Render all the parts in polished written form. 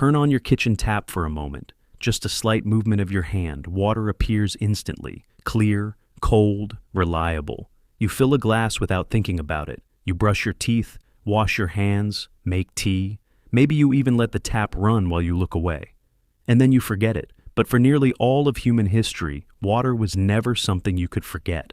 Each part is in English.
Turn on your kitchen tap for a moment. Just a slight movement of your hand, water appears instantly, clear, cold, reliable. You fill a glass without thinking about it. You brush your teeth, wash your hands, make tea. Maybe you even let the tap run while you look away. And then you forget it. But for nearly all of human history, water was never something you could forget.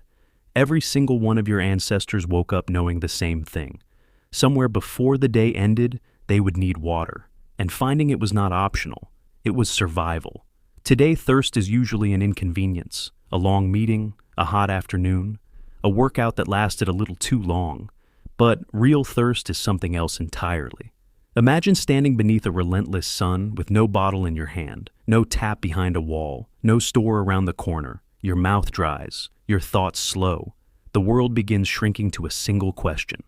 Every single one of your ancestors woke up knowing the same thing. Somewhere before the day ended, they would need water. And finding it was not optional. It was survival. Today, thirst is usually an inconvenience. A long meeting, a hot afternoon, a workout that lasted a little too long. But real thirst is something else entirely. Imagine standing beneath a relentless sun with no bottle in your hand, no tap behind a wall, no store around the corner. Your mouth dries, your thoughts slow. The world begins shrinking to a single question.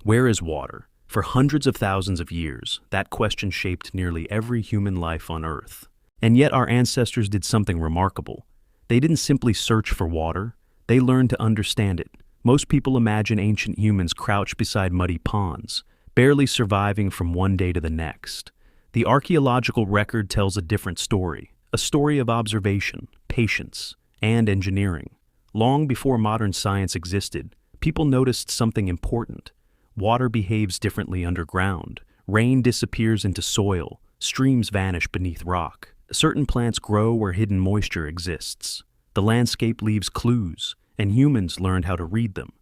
Where is water? For hundreds of thousands of years, that question shaped nearly every human life on Earth. And yet our ancestors did something remarkable. They didn't simply search for water, they learned to understand it. Most people imagine ancient humans crouched beside muddy ponds, barely surviving from one day to the next. The archaeological record tells a different story, a story of observation, patience, and engineering. Long before modern science existed, people noticed something important. Water behaves differently underground. Rain disappears into soil, streams vanish beneath rock. Certain plants grow where hidden moisture exists. The landscape leaves clues, and humans learned how to read them.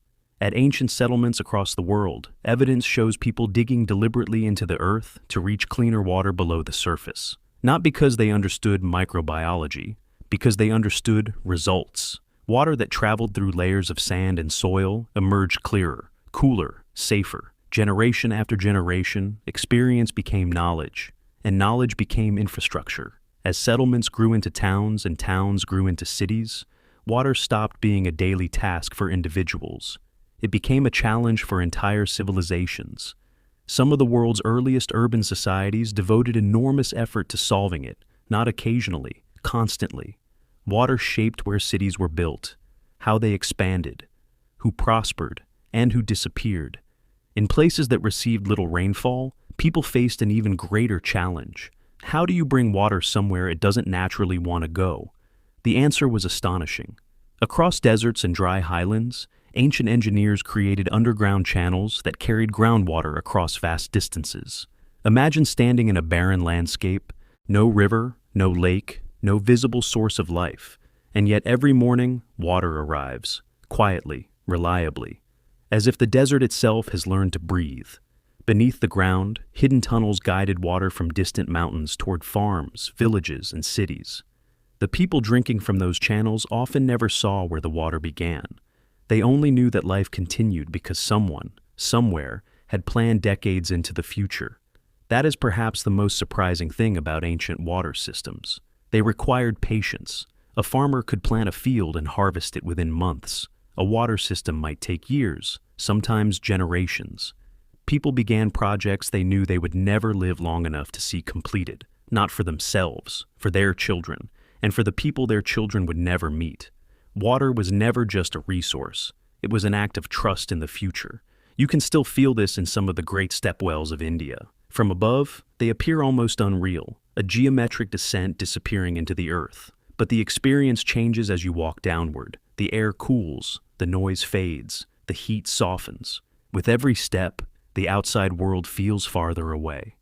At ancient settlements across the world, evidence shows people digging deliberately into the earth to reach cleaner water below the surface. Not because they understood microbiology, because they understood results. Water that traveled through layers of sand and soil emerged clearer, cooler, safer. Generation after generation, experience became knowledge, and knowledge became infrastructure. As settlements grew into towns and towns grew into cities, water stopped being a daily task for individuals. It became a challenge for entire civilizations. Some of the world's earliest urban societies devoted enormous effort to solving it, not occasionally, constantly. Water shaped where cities were built, how they expanded, who prospered, and who disappeared. In places that received little rainfall, people faced an even greater challenge. How do you bring water somewhere it doesn't naturally want to go? The answer was astonishing. Across deserts and dry highlands, ancient engineers created underground channels that carried groundwater across vast distances. Imagine standing in a barren landscape, no river, no lake, no visible source of life, and yet every morning, water arrives, quietly, reliably, as if the desert itself has learned to breathe. Beneath the ground, hidden tunnels guided water from distant mountains toward farms, villages, and cities. The people drinking from those channels often never saw where the water began. They only knew that life continued because someone, somewhere, had planned decades into the future. That is perhaps the most surprising thing about ancient water systems. They required patience. A farmer could plant a field and harvest it within months. A water system might take years, sometimes generations. People began projects they knew they would never live long enough to see completed, not for themselves, for their children, and for the people their children would never meet. Water was never just a resource. It was an act of trust in the future. You can still feel this in some of the great stepwells of India. From above, they appear almost unreal, a geometric descent disappearing into the earth. But the experience changes as you walk downward. The air cools, the noise fades, the heat softens. With every step, the outside world feels farther away.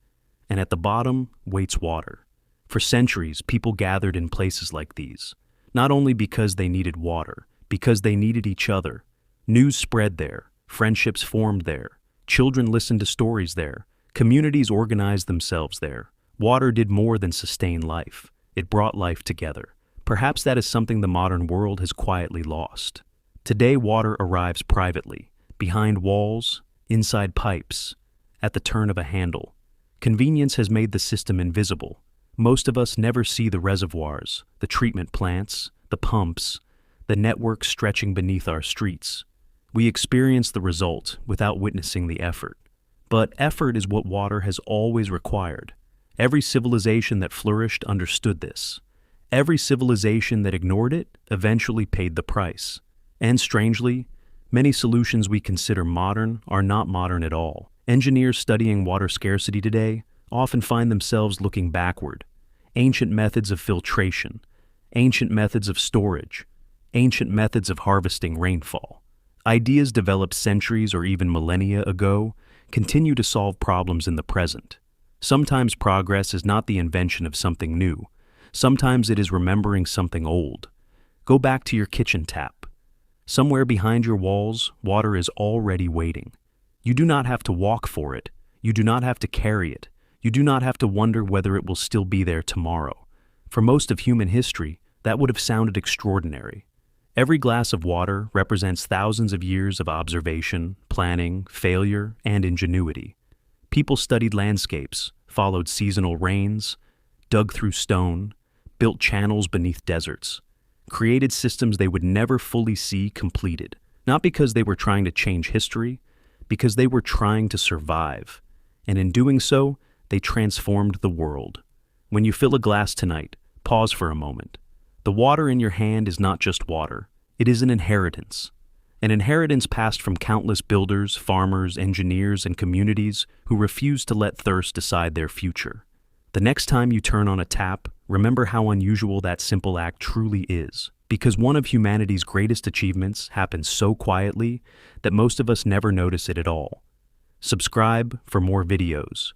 And at the bottom waits water. For centuries, people gathered in places like these, not only because they needed water, because they needed each other. News spread there, friendships formed there, children listened to stories there, communities organized themselves there. Water did more than sustain life. It brought life together. Perhaps that is something the modern world has quietly lost. Today, water arrives privately, behind walls, inside pipes, at the turn of a handle. Convenience has made the system invisible. Most of us never see the reservoirs, the treatment plants, the pumps, the networks stretching beneath our streets. We experience the result without witnessing the effort. But effort is what water has always required. Every civilization that flourished understood this. Every civilization that ignored it eventually paid the price. And strangely, many solutions we consider modern are not modern at all. Engineers studying water scarcity today often find themselves looking backward. Ancient methods of filtration, ancient methods of storage, ancient methods of harvesting rainfall. Ideas developed centuries or even millennia ago continue to solve problems in the present. Sometimes progress is not the invention of something new. Sometimes it is remembering something old. Go back to your kitchen tap. Somewhere behind your walls, water is already waiting. You do not have to walk for it. You do not have to carry it. You do not have to wonder whether it will still be there tomorrow. For most of human history, that would have sounded extraordinary. Every glass of water represents thousands of years of observation, planning, failure, and ingenuity. People studied landscapes, followed seasonal rains, dug through stone, built channels beneath deserts, created systems they would never fully see completed, not because they were trying to change history, because they were trying to survive. And in doing so, they transformed the world. When you fill a glass tonight, pause for a moment. The water in your hand is not just water. It is an inheritance passed from countless builders, farmers, engineers, and communities who refuse to let thirst decide their future. The next time you turn on a tap, remember how unusual that simple act truly is, because one of humanity's greatest achievements happens so quietly that most of us never notice it at all. Subscribe for more videos.